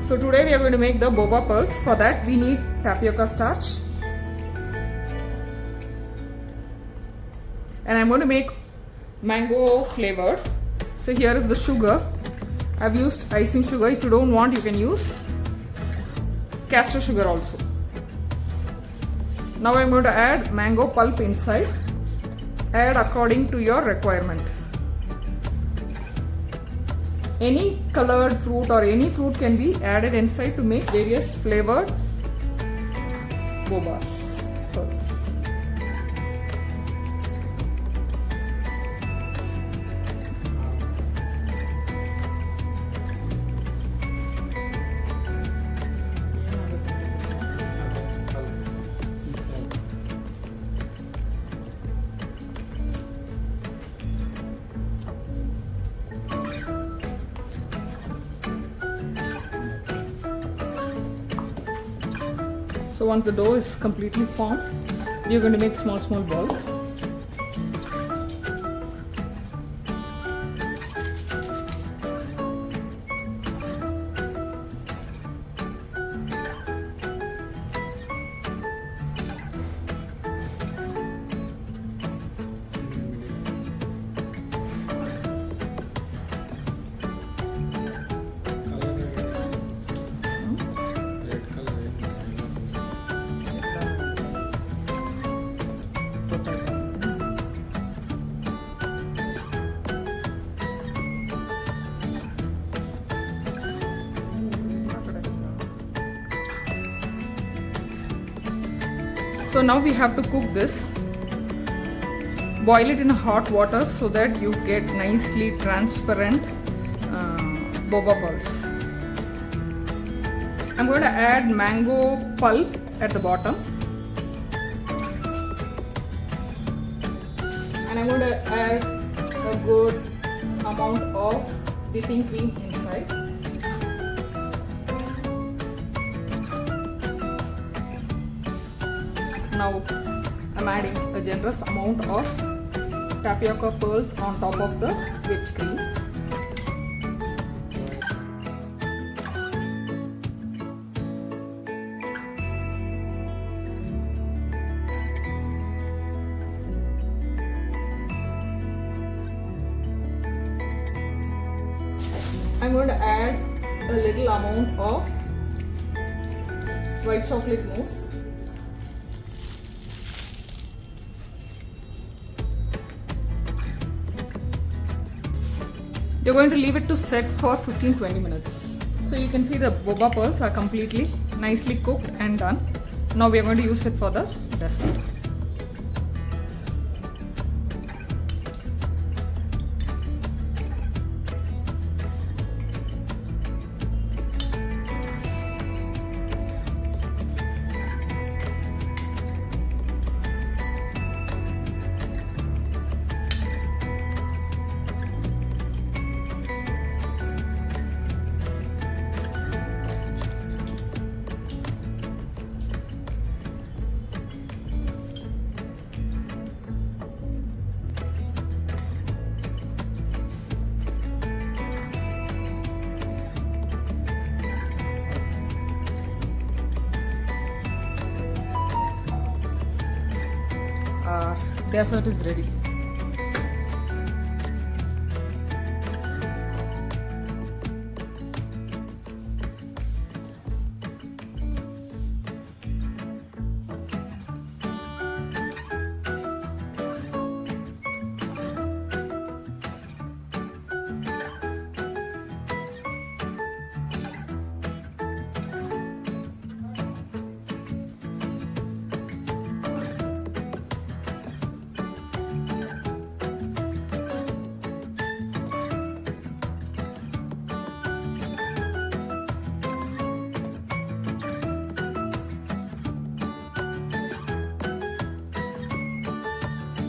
So today we are going to make the boba pearls. For that we need tapioca starch. And I'm going to make mango flavored. So here is the sugar. I've used icing sugar. If you don't want, you can use castor sugar also. Now I'm going to add mango pulp inside. Add according to your requirement. Any colored fruit or any fruit can be added inside to make various flavored bobas pearls. So once the dough is completely formed, we are going to make small balls. So now we have to cook this. Boil it in hot water so that you get nicely transparent boba pearls. I'm going to add mango pulp at the bottom. And I'm going to add a good amount of whipping cream inside. Now I'm adding a generous amount of tapioca pearls on top of the whipped cream. I'm going to add a little amount of white chocolate mousse. You're going to leave it to set for 15-20 minutes. So you can see the boba pearls are completely nicely cooked and done. Now we are going to use it for the dessert. Dessert is ready.